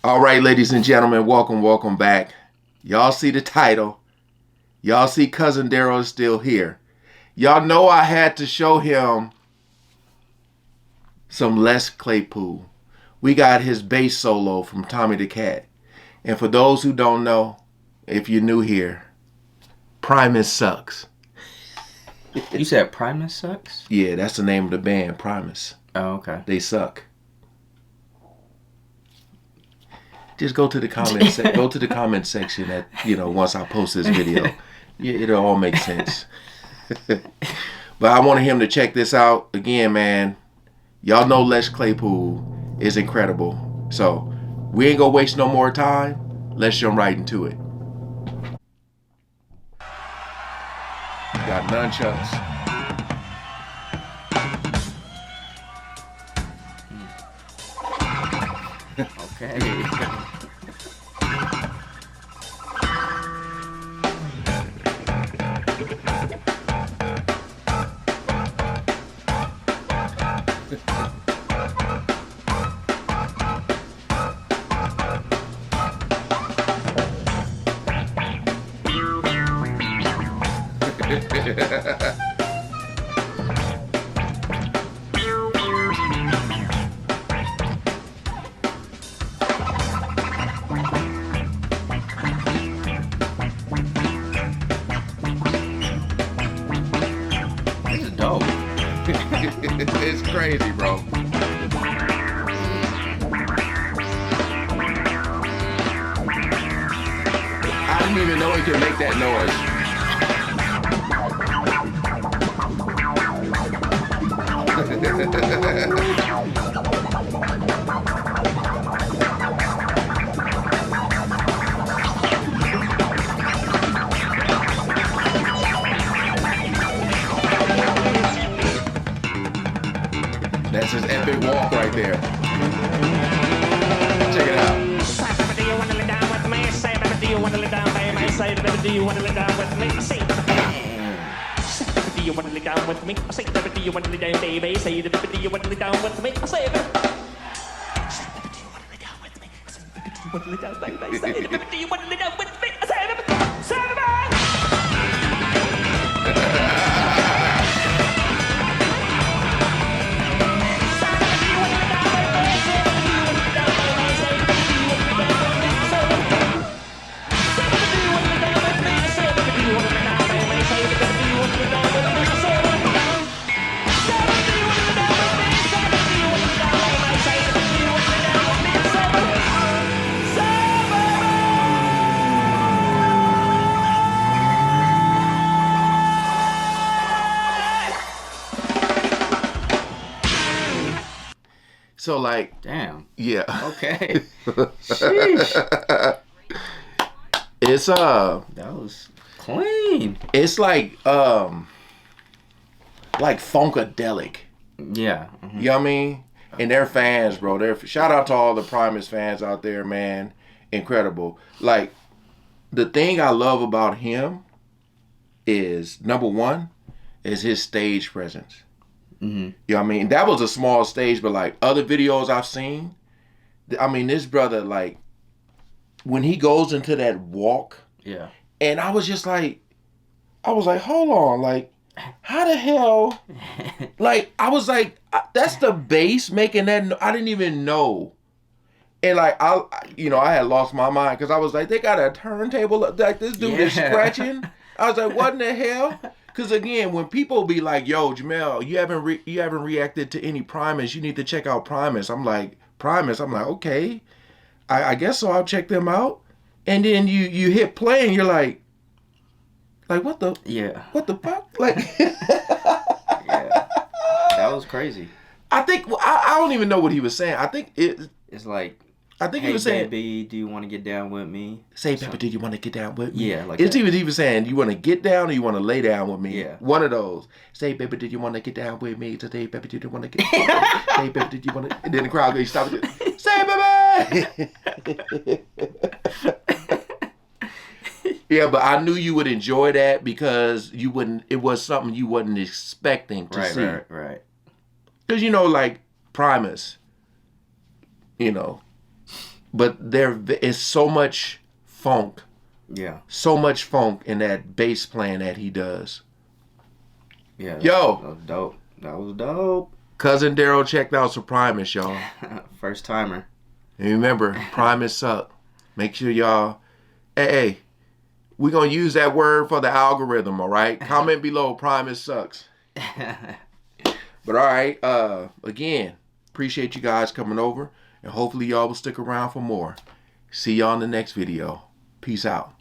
All right, ladies and gentlemen, welcome back. Y'all see the title. Y'all see Cousin Daryl is still here. Y'all know I had to show him some Les Claypool. We got his bass solo from Tommy the Cat. And for those who don't know, if you're new here, Primus sucks. You said Primus sucks? Yeah, that's the name of the band, Primus. Oh, okay. They suck. Just go to the comment section at once I post this video. Yeah, it'll all make sense. But I wanted him to check this out again, man. Y'all know Les Claypool is incredible. So we ain't gonna waste no more time. Let's jump right into it. Got nunchucks. Okay. This is dope. It's crazy, bro. I didn't even know he could make that That's his epic walk right there. Check it out. Do you want to lay down with me? Say, baby, do you want to lay down, baby? Say, baby, do you want to lay down with me? Say, baby, do you want to lay down with me? Say, baby, do you want to lay down, baby? Say, baby, do you want to lay down with me? Say, baby, do you want to lay down with me? Say, baby, do you want to lay down, baby? Say, baby, do you want to lay down with me? Say, baby. So like, Damn. yeah. Okay. Sheesh. It's That was clean. it's like funkadelic. Yeah. Mhm. You know what I mean? And they're fans, bro. Shout out to all the Primus fans out there, man. Incredible. Like, the thing I love about him is, number one, is his stage presence. Mm-hmm. You know what I mean? That was a small stage, but like other videos I've seen, I mean, this brother, like, when he goes into that walk, Yeah. and I was like, hold on, like, how the hell? Like, I was like, that's the bass making that. I didn't even know. And like, I had lost my mind because I was like, they got a turntable, like this dude is Yeah. scratching. I was like, what in the hell? Because again, when people be like, yo, Jamel, you haven't reacted to any Primus, you need to check out Primus. I'm like, Primus? I'm like, okay, I guess so. I'll check them out. And then you hit play and you're like what the Yeah. fuck? Like, Yeah. That was crazy. I think I don't even know what he was saying. I think It's like, I think he hey, was saying, baby, do you want to get down with me? say, baby, do you want to get down with me? Yeah, like It's that. even saying, you want to get down or you want to lay down with me? Yeah. One of those. Say, baby, did you want to get down with me today? Baby, did you want to get say, baby, did you want to... And then the crowd goes, stop it. Say, baby! Yeah, but I knew you would enjoy that because it was something you wasn't expecting to see. Right. Because, like, Primus, but there is so much funk, Yeah. so much funk in that bass playing that he does. Yeah. Yo. That was dope. That was dope. Cousin Daryl checked out some Primus, y'all. First timer. And remember, Primus suck. Make sure y'all, hey, we're going to use that word for the algorithm, all right? Comment below, Primus sucks. But all right, again, appreciate you guys coming over. And hopefully y'all will stick around for more. See y'all in the next video. Peace out.